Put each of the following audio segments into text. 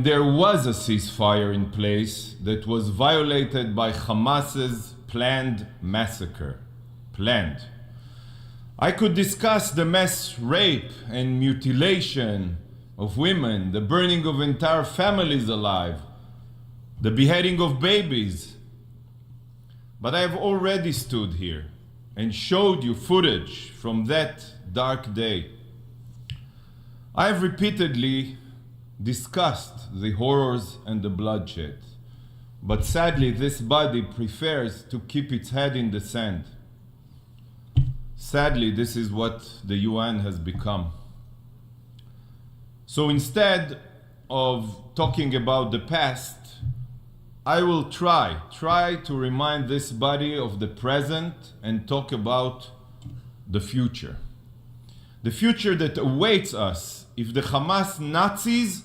There was a ceasefire in place that was violated by Hamas's planned massacre. Planned. I could discuss the mass rape and mutilation of women, the burning of entire families alive, the beheading of babies. But I have already stood here and showed you footage from that dark day. I have repeatedly discussed the horrors and the bloodshed, but sadly this body prefers to keep its head in the sand. Sadly, this is what the UN has become. So instead of talking about the past, I will try to remind this body of the present and talk about the future. The future that awaits us if the Hamas Nazis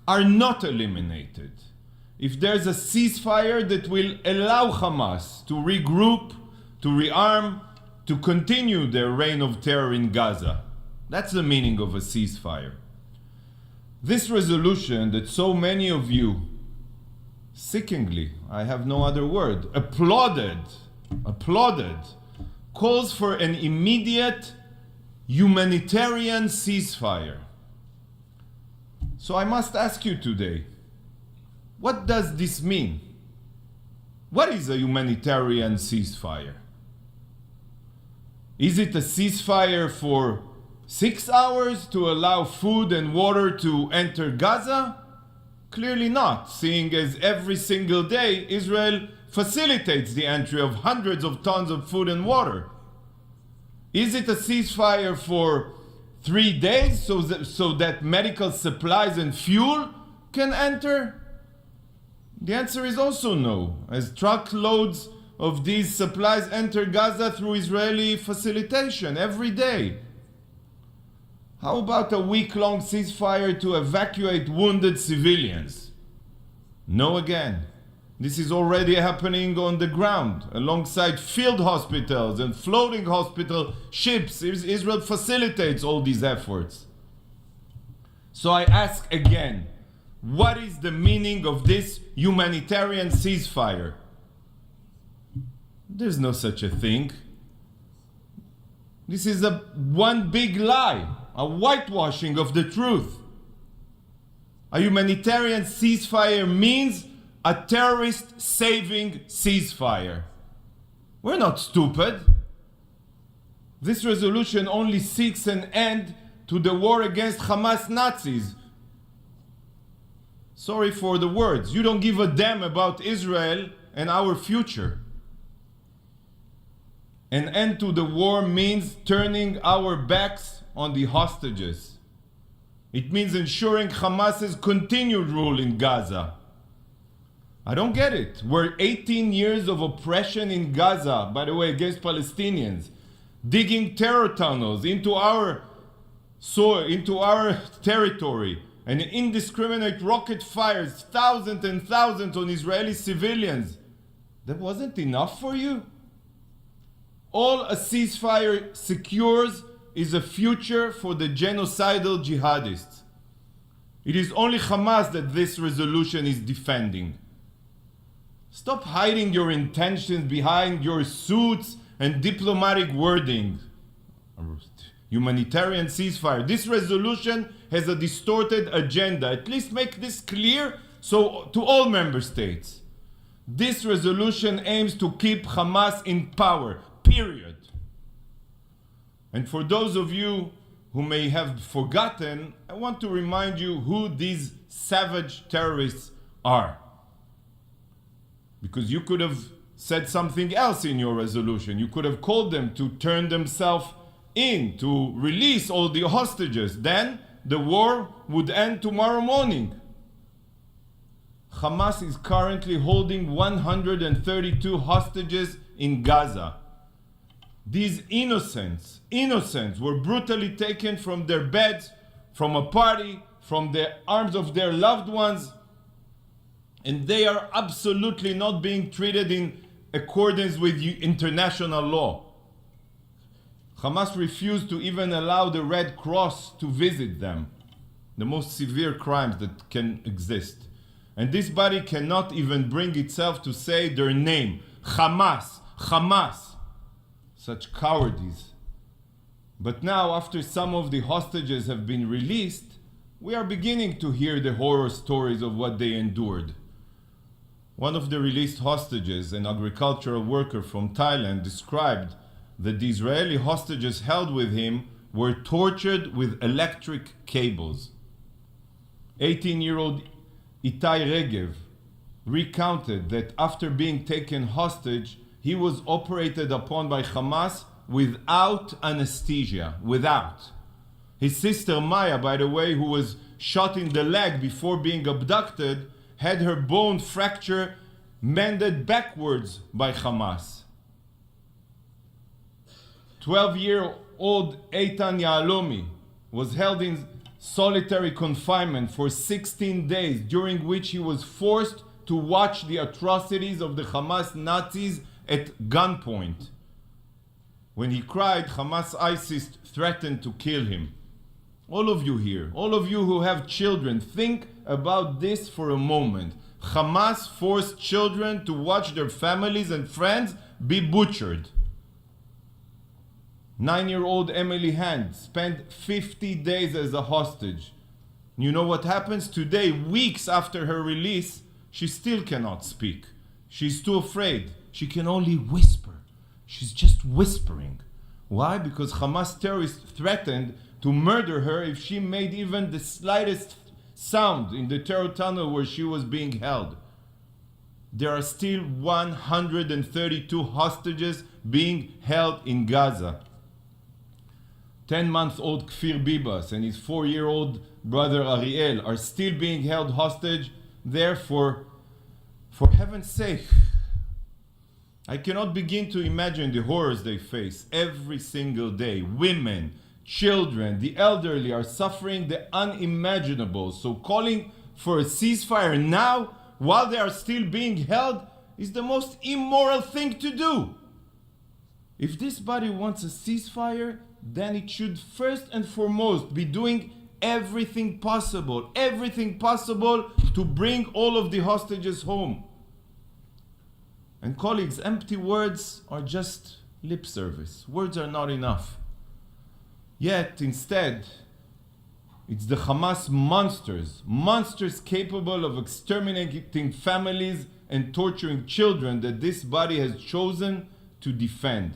are not eliminated. If there's a ceasefire that will allow Hamas to regroup, to rearm, to continue their reign of terror in Gaza. That's the meaning of a ceasefire. This resolution that so many of you, sickeningly, I have no other word, applauded, calls for an immediate humanitarian ceasefire. So I must ask you today, what does this mean? What is a humanitarian ceasefire? Is it a ceasefire for 6 hours to allow food and water to enter Gaza? Clearly not, seeing as every single day Israel facilitates the entry of hundreds of tons of food and water. Is it a ceasefire for 3 days so that medical supplies and fuel can enter? The answer is also no, as truckloads of these supplies enter Gaza through Israeli facilitation every day. How about a week-long ceasefire to evacuate wounded civilians? No again. This is already happening on the ground, alongside field hospitals and floating hospital ships. Israel facilitates all these efforts. So I ask again, what is the meaning of this humanitarian ceasefire? There's no such a thing. This is one big lie, a whitewashing of the truth. A humanitarian ceasefire means a terrorist-saving ceasefire. We're not stupid. This resolution only seeks an end to the war against Hamas Nazis. Sorry for the words. You don't give a damn about Israel and our future. An end to the war means turning our backs on the hostages. It means ensuring Hamas's continued rule in Gaza. I don't get it. We're 18 years of oppression in Gaza, by the way, against Palestinians, digging terror tunnels into our soil, into our territory, and indiscriminate rocket fires, thousands and thousands on Israeli civilians. That wasn't enough for you? All a ceasefire secures is a future for the genocidal jihadists. It is only Hamas that this resolution is defending. Stop hiding your intentions behind your suits and diplomatic wording. Humanitarian ceasefire. This resolution has a distorted agenda. At least make this clear to all member states. This resolution aims to keep Hamas in power. Period. And for those of you who may have forgotten, I want to remind you who these savage terrorists are. Because you could have said something else in your resolution. You could have called them to turn themselves in, to release all the hostages. Then the war would end tomorrow morning. Hamas is currently holding 132 hostages in Gaza. These innocents were brutally taken from their beds, from a party, from the arms of their loved ones, and they are absolutely not being treated in accordance with international law. Hamas refused to even allow the Red Cross to visit them. the most severe crimes that can exist. And this body cannot even bring itself to say their name. Hamas, Hamas. Such cowardice. But now, after some of the hostages have been released, we are beginning to hear the horror stories of what they endured. One of the released hostages, an agricultural worker from Thailand, described that the Israeli hostages held with him were tortured with electric cables. 18-year-old Itai Regev recounted that after being taken hostage, he was operated upon by Hamas without anesthesia, without. His sister Maya, by the way, who was shot in the leg before being abducted, had her bone fracture mended backwards by Hamas. 12-year-old Eitan Yahalomi was held in solitary confinement for 16 days, during which he was forced to watch the atrocities of the Hamas Nazis at gunpoint. When he cried, Hamas ISIS threatened to kill him. All of you here, all of you who have children, think about this for a moment. Hamas forced children to watch their families and friends be butchered. 9-year-old Emily Hand spent 50 days as a hostage. You know what happens? Today, weeks after her release, she still cannot speak. She's too afraid. She can only whisper. She's just whispering. Why? Because Hamas terrorists threatened to murder her if she made even the slightest sound in the terror tunnel where she was being held. There are still 132 hostages being held in Gaza. 10-month-old Kfir Bibas and his 4-year-old brother Ariel are still being held hostage there for heaven's sake. I cannot begin to imagine the horrors they face every single day. Women, children, the elderly are suffering the unimaginable. So calling for a ceasefire now, while they are still being held, is the most immoral thing to do. If this body wants a ceasefire, then it should first and foremost be doing everything possible to bring all of the hostages home. And colleagues, empty words are just lip service. Words are not enough. Yet, instead, it's the Hamas monsters capable of exterminating families and torturing children that this body has chosen to defend.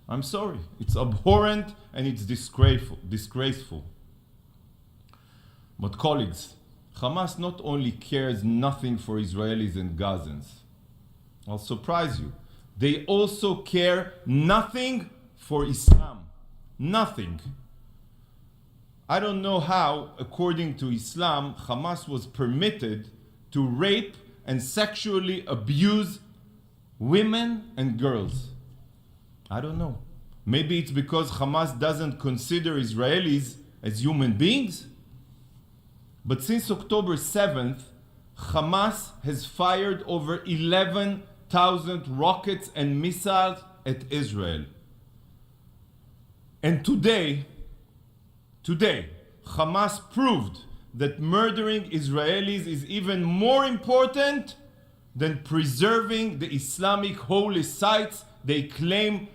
I'm sorry, it's abhorrent and it's disgraceful. But colleagues, Hamas not only cares nothing for Israelis and Gazans, I'll surprise you, they also care nothing for Islam. Nothing. I don't know how, according to Islam, Hamas was permitted to rape and sexually abuse women and girls. I don't know. Maybe it's because Hamas doesn't consider Israelis as human beings? But since October 7th, Hamas has fired over 11,000 rockets and missiles at Israel. And today, Hamas proved that murdering Israelis is even more important than preserving the Islamic holy sites they claim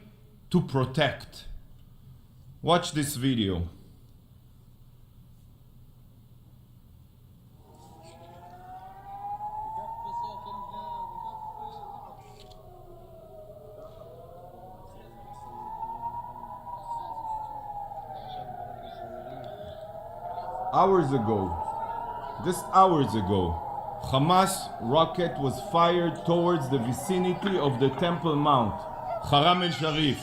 to protect. Watch this video. Just hours ago, Hamas rocket was fired towards the vicinity of the Temple Mount, Haram el-Sharif.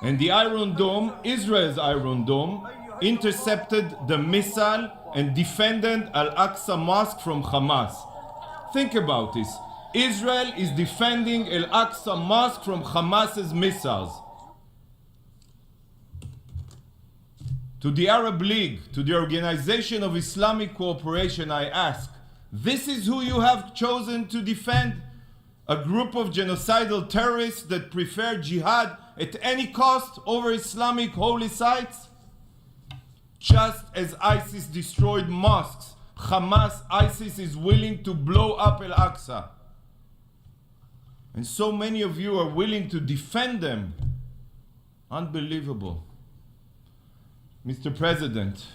And the Iron Dome, Israel's Iron Dome, intercepted the missile and defended Al-Aqsa Mosque from Hamas. Think about this. Israel is defending Al-Aqsa Mosque from Hamas's missiles. To the Arab League, to the Organization of Islamic Cooperation, I ask, this is who you have chosen to defend? A group of genocidal terrorists that prefer jihad at any cost over Islamic holy sites? Just as ISIS destroyed mosques, ISIS is willing to blow up Al-Aqsa. And so many of you are willing to defend them. Unbelievable. Mr. President,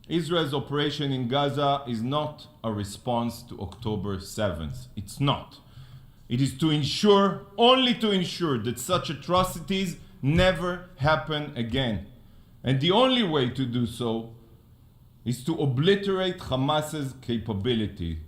Israel's operation in Gaza is not a response to October 7th. It's not. It is to ensure, only to ensure, that such atrocities never happen again. And the only way to do so is to obliterate Hamas's capabilities.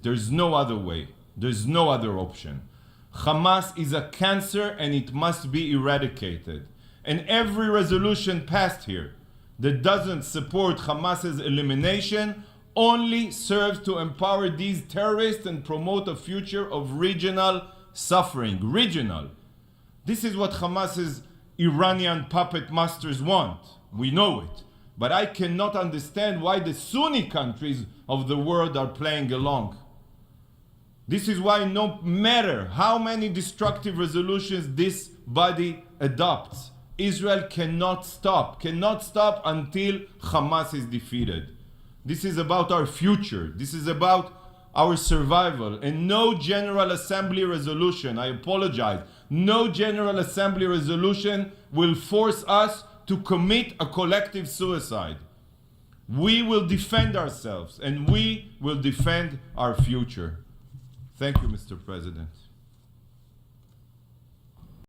There's no other way. There's no other option. Hamas is a cancer and it must be eradicated. And every resolution passed here that doesn't support Hamas's elimination only serves to empower these terrorists and promote a future of regional suffering. Regional. This is what Hamas's Iranian puppet masters want. We know it. But I cannot understand why the Sunni countries of the world are playing along. This is why no matter how many destructive resolutions this body adopts, Israel cannot stop until Hamas is defeated. This is about our future. This is about our survival. And no General Assembly resolution, I apologize, no General Assembly resolution will force us to commit a collective suicide. We will defend ourselves and we will defend our future. Thank you, Mr. President.